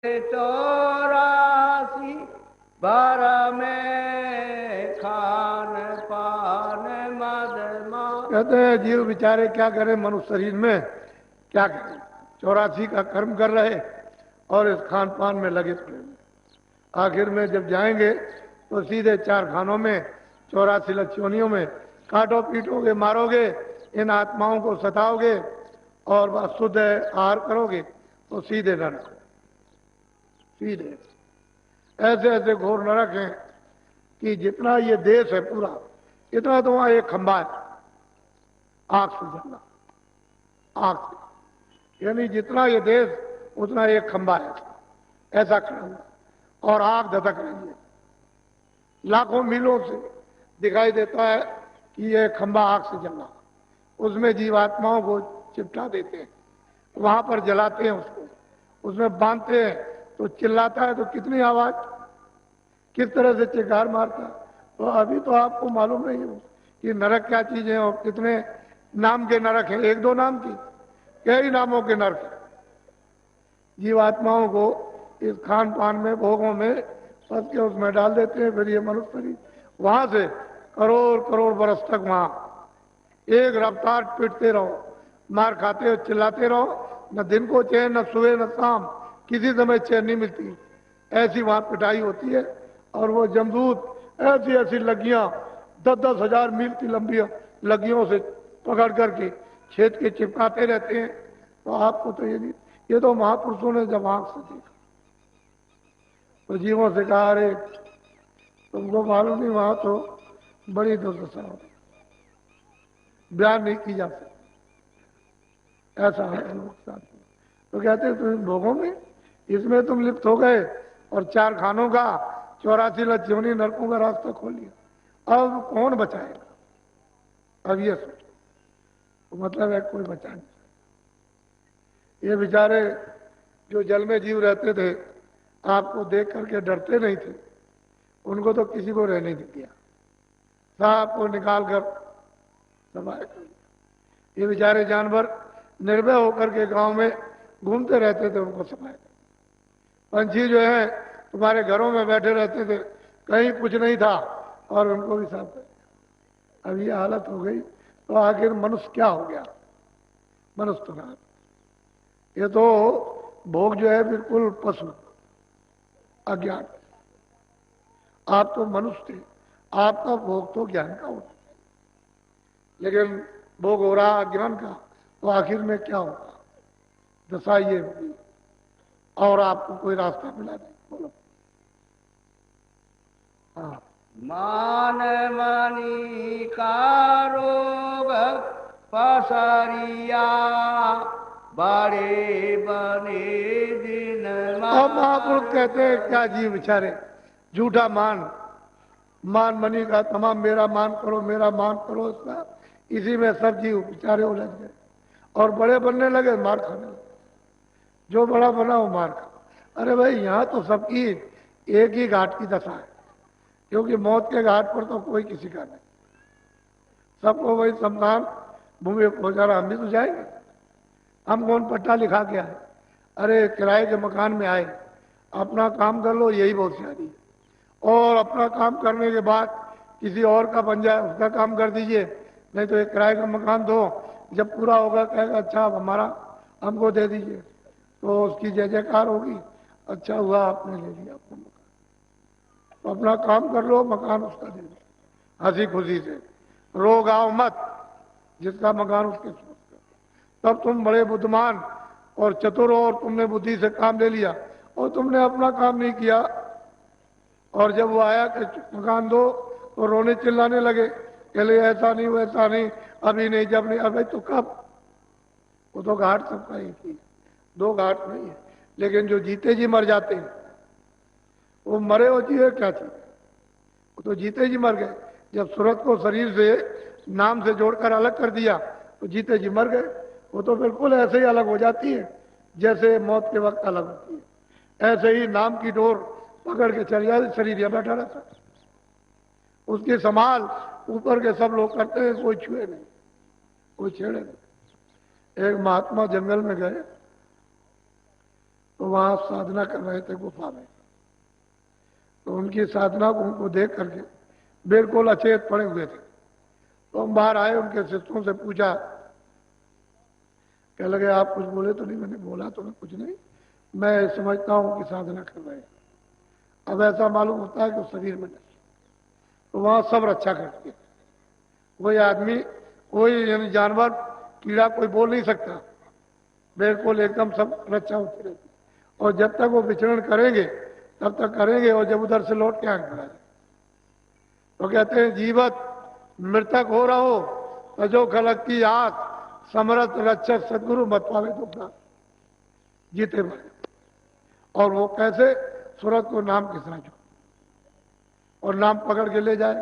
चौरासी बार में खान पान मदमा। कहते हैं जीव बेचारे क्या करें, मनुष्य शरीर में क्या करें, 84 का कर्म कर रहे और इस खान पान में लगे पड़े। आखिर में जब जाएंगे तो सीधे 4 खानों में 84 लक्ष्योनियों में काटो पीटोगे, मारोगे, इन आत्माओं को सताओगे और बस शुद्ध आहार करोगे तो सीधे नरक। सीधे ऐसे ऐसे घोर नरक हैं कि जितना ये देश है पूरा, इतना तो वहां एक खंबा है आग से जलना, आग से, यानी जितना ये देश उतना एक खंबा है ऐसा खड़ा हुआ और आग धधक रही है। लाखों मीलों से दिखाई देता है कि ये खंबा आग से जलना, उसमें जीवात्माओं को चिपटा देते हैं, वहां पर जलाते हैं उसको, उसमें बांधते हैं तो चिल्लाता है तो कितनी आवाज, किस तरह से चिल्कार मारता है। तो अभी तो आपको मालूम नहीं है कि नरक क्या चीज है और कितने नाम के नरक हैं, 1-2 नाम की, कई नामों के नरक हैं। जीवात्माओं को इस खान पान में, भोगों में फंस के उसमें डाल देते हैं। फिर ये मनुष्य शरीर वहां से करोड़ करोड़ बरस तक वहां एक रफ्तार पीटते रहो, मार खाते हो, चिल्लाते रहो, न दिन को चैन, न सुबह न शाम, किसी समय चैन नहीं मिलती। ऐसी वहां पिटाई होती है और वो जमदूत ऐसी ऐसी लगियां 10-10 हजार मील की लंबी लगियों से पकड़ करके छेद के चिपकाते रहते हैं। तो आपको तो ये तो महापुरुषों ने जब आंख से देखा तो जीवों से कहा, अरे तुमको मालूम नहीं, वहां तो बड़ी दुर्दशा हो, बयान नहीं की जा सकती, ऐसा है। तो कहते तुम भोगों में इसमें तुम लिप्त हो गए और 4 खानों का 84 लक्ष्योनी नरकों का रास्ता खोल लिया। अब कौन बचाएगा? अब ये सोचो, तो मतलब है कोई बचा नहीं। ये बेचारे जो जल में जीव रहते थे, आपको देख करके डरते नहीं थे, उनको तो किसी को रहने नहीं दिया, सांप को निकाल कर सफाई कर दिया। ये बेचारे जानवर निर्भय होकर के गांव में घूमते रहते थे, उनको सफाई कर। पंछी जो है तुम्हारे घरों में बैठे रहते थे, कहीं कुछ नहीं था और उनको भी साफ कर दिया। अब ये हालत हो गई तो आखिर मनुष्य क्या हो गया? मनुष्य तो ना, ये तो भोग जो है बिल्कुल पशु अज्ञान। आप तो मनुष्य थे, आपका भोग तो ज्ञान का होता, लेकिन भोग हो रहा अज्ञान का, तो आखिर में क्या होगा? दशा ये होगी और आपको कोई रास्ता मिला नहीं। बोलो। हाँ, मान मनी का रोग पसरिया बड़े बने दिन। अब महापुरुष कहते हैं क्या जीव बेचारे झूठा मान मनी का तमाम मेरा मान करो, मेरा मान करो, इसका इसी में सब जीव बेचारे उलझ गए और बड़े बनने लगे, मार खाने लगे। जो बड़ा बना वो मार खा। अरे भाई, यहां तो सबकी एक ही घाट की दशा है, क्योंकि मौत के घाट पर तो कोई किसी का नहीं, सबको वही शमशान भूमि पहुंचाना। हम भी तो जाएंगे, हम कौन पट्टा लिखा के आए? अरे किराए के मकान में आए, अपना काम कर लो, यही बहुत सारी है। और अपना काम करने के बाद किसी और का बन जाए, उसका काम कर दीजिए, नहीं तो एक किराए का मकान दो, जब पूरा होगा कहेगा अच्छा अब हमारा, हमको दे दीजिए, तो उसकी जय जयकार होगी, अच्छा हुआ आपने ले लिया अपना मकान। तो अपना काम कर लो, मकान उसका दे दो, हंसी खुशी से, रो गाओ मत, जिसका मकान उसके सोच कर। तब तुम बड़े बुद्धिमान और चतुर हो और तुमने बुद्धि से काम ले लिया और तुमने अपना काम नहीं किया। और जब वो आया कि मकान दो तो रोने चिल्लाने लगे, कहले ऐसा नहीं वैसा नहीं, अभी नहीं, जब नहीं, अभी तो कब? वो तो घाट सबका ही थी, 2 घाट नहीं है। लेकिन जो जीते जी मर जाते हैं, वो मरे हो जिए क्या चीज, वो तो जीते जी मर गए। जब सूरत को शरीर से नाम से जोड़कर अलग कर दिया तो जीते जी मर गए। वो तो बिल्कुल ऐसे ही अलग हो जाती है जैसे मौत के वक्त अलग होती है। ऐसे ही नाम की डोर पकड़ के चल जाए, शरीर यह बैठा रहता, उसकी संभाल ऊपर के सब लोग करते हैं, कोई छुए नहीं, कोई छेड़े नहीं। एक महात्मा जंगल में गए, तो वहां साधना कर रहे थे गुफा में। तो उनकी साधना को उनको देख करके बिल्कुल अचेत पड़े हुए थे। तो हम बाहर आए, उनके शिष्यों से पूछा, कह लगे आप कुछ बोले तो नहीं? मैंने बोला तो मैं कुछ नहीं, मैं समझता हूं कि साधना कर रहे हैं। अब ऐसा मालूम होता है कि शरीर में नहीं। तो वहां सब रक्षा करती है, कोई आदमी, कोई यानी जानवर, कीड़ा कोई बोल नहीं सकता, बिल्कुल एकदम सब रक्षा होती रहती है। और जब तक वो विचरण करेंगे तब तक करेंगे, और जब उधर से लौट के आगे बढ़ा जाए। तो कहते हैं जीवत मृतक हो रहो तजो खलक की आस, समरथ रक्षक सदगुरु मत पावे दुखा, जीते मरे। और वो कैसे? सूरत को नाम के साथ और नाम पकड़ के ले जाए।